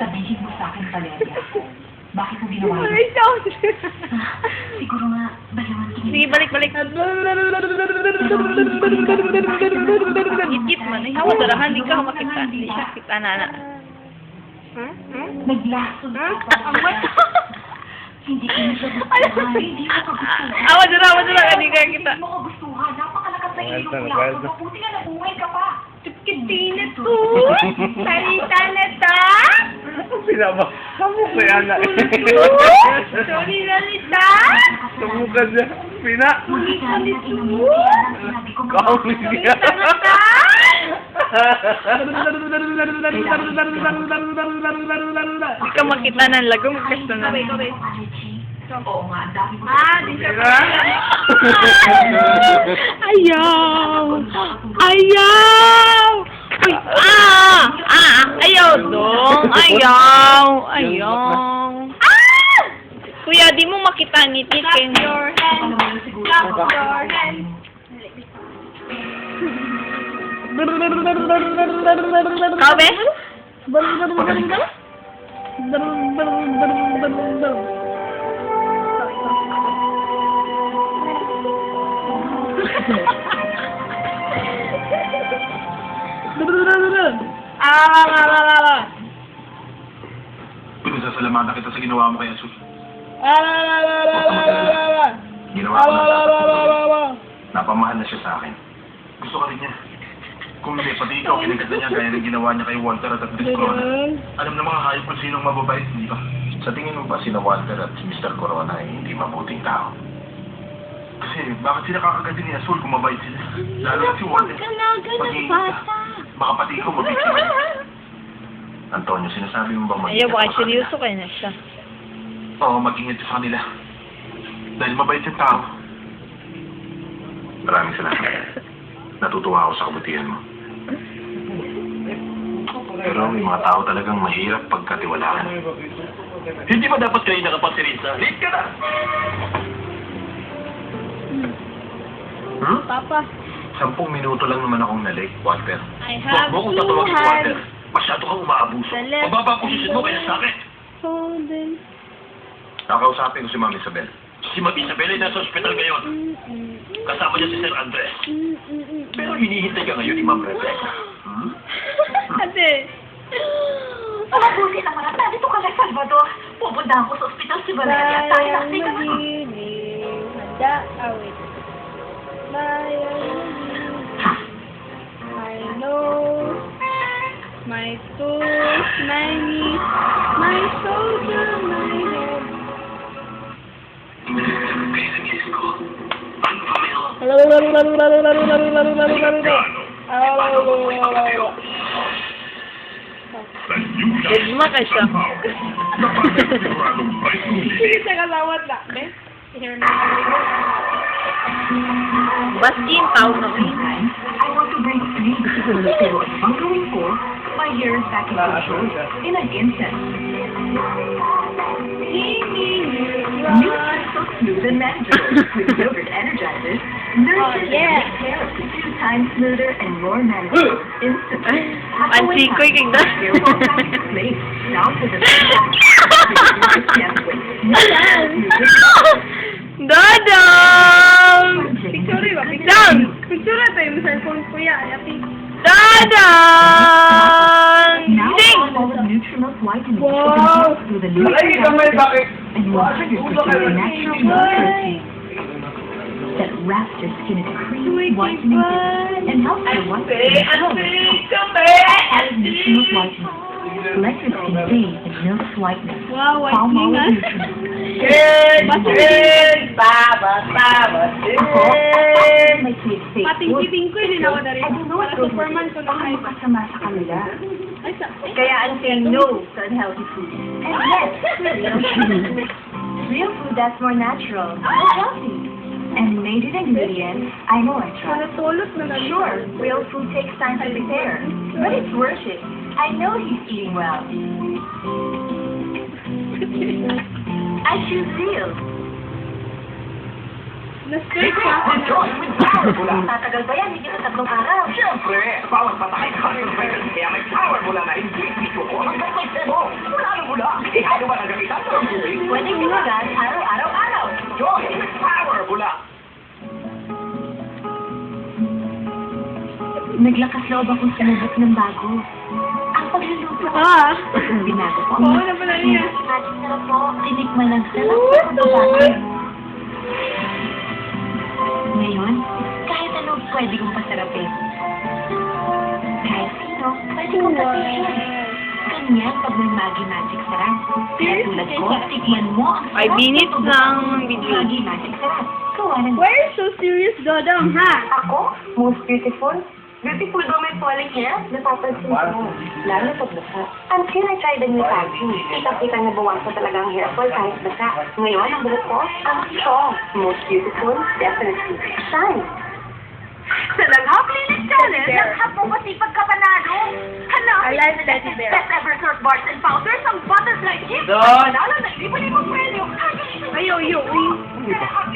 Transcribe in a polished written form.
Sabihin mo sa akin, Valeria. Bakit mo ginawa yun? Siguro nga, baliwan tingin. Sige, balik. Ikit man. Hawa darahan, di ka makita. Di siya kita na. Naglasod ka pa. Hindi ko na siya gustuhan. Hindi ko kagustuhan. Hawa darahan, di ka kita. Hindi mo kagustuhan. Napakalakas na ilong mo lang. Mabuti nga nabuhay ka pa. Kitina to. Salita na ta. Pinaba. Kamu kaya na. Sorry, Lalita. Tumukan niya. Pina. Kamu niya. Hindi ka makita ng lagong gusto na. Oo nga, ang dami mo. Di siya Ayaw! Uy, ayaw dong. Ayaw. Kuya, di mo makita ni Tiken. Clap your hands. Kabe? Pinasasalamatan kita sa ginawa mo kay Jesus. Ginawa ko na dapat. Napamahal na siya sa akin. Gusto ka rin niya. Kung hindi, pati ikaw, pinagkita niya gaya ng ginawa niya kay Walter at Chris Corona. Alam na mga hayop kung sinong mababait, hindi ba? Sa tingin mo ba sina Walter at si Mr. Corona ay hindi mabuting tao? Kasi bakit sila kakaganti ni Azul kung mabait sila? Lalo na si Walter. Pag-iingat ka. Baka pati ikaw mabiktima. Antonio, sinasabi mo bang mag-ingat Ayaw, baka ka sa kanila? seryoso kayo na siya. Oo, mag-ingat ka sa kanila. Dahil mabait yung tao. Maraming salamat. Natutuwa ako sa kabutihan mo. Pero may mga tao talagang mahirap pagkatiwalaan. Hindi ba dapat kayo nakapagsirinsa? Late ka na! Papa, 10 minuto lang naman akong na-late, Walter. I Huwag have mo kong two tatawagin, Walter. hands. Masyado kang umaabuso. The left Mababa ang posisyon mo kaya sa akin. holding. Nakausapin ko si Ma'am Isabel. Si Ma'am Isabel ay nasa ospital ngayon. Kasama niya si Sir Andres. Pero hinihintay ka ngayon ni Ma'am Rebecca. Ate. Mabuti naman at nandito ka na, Salvador. Pupunta ako sa ospital si Valeria. Tayo na, Bayang tika na. magiling. Handa, awit. Bayang magiling. I know my toes, my knees, my shoulder, my head. Gizma ka siya. Hindi siya kalawat na. Baskin, tao na ko. I want to bring sleep to the table. I'm going for my hair is back in control in an instant. New so smooth and manageable with yogurt energizers. Nurses make hair up to 2 times smoother and more manageable instantly. Ansi ko yung kagda. Down to the Dadang! Picture ba? Picture tayo mo cellphone ko yan. Dadang! Now all the Nutrimilk vitamins wow. Through the Nutrimilk and 100% natural protein that wraps your skin in a creamy whitening and helps your white skin glow. Added Nutrimilk vitamins. Let your skin bathe in milk's whiteness. Wow, Palm whitening olive ah. Nutrimilk. Makes me say, Pating-piting ko yun ako na rin. I don't know what Superman ko na kayo. kasama sa kanila. Ay, Kaya I'm saying no to unhealthy food. And yes, real food that's more natural and healthy. And major ingredients, I know I tried. Natulot na lang. Sure, real food takes time to prepare, but it's worth it. I know he's eating well. I choose real. Na-straight ka. Tatagal ba yan? Hindi na 3 araw. Siyempre, bawat patay concentrated kaya may power mula na ingredient ko hanggang may sebo. Wala na mula. Ano ba nagamitan ng tubig? Pwedeng tumagal araw-araw-araw. Joy, power mula. Naglakas loob akong sumubok ng bago. Ang pagluluto ko. Ah. Binago ko. Oo na pala niya. Magic sarap po. Tinikman ang sarap ng bago. Ngayon, kahit ano pwede kong pasarapin. Kahit sino, pwede kong patisyon. Ganyan pag may Magic sarap. Kaya tulad ko, tikman mo ang sarap 5 minutes ng lang video. Magic sarap. Gawa ng Why are you so serious, Dodong, ha? Ako? Most beautiful? Beautiful ba may falling hair? Napapansin ko. Lalo na pag basa. Until I tried the new tattoo. Kita-kita na bawasan talaga ang hair fall kahit basa. Ngayon, ang buhok ko, ang strong. Most beautiful? Definitely. Shine. Sa Langhap Linis Challenge, langhap mo masipag ka panalo. Hanapin I like sa Teddy Bear. best ever surf bars and powders ang butterfly chip. Don! Panalo ng libo-libong premyo. Ayo, yo, uy. Kaya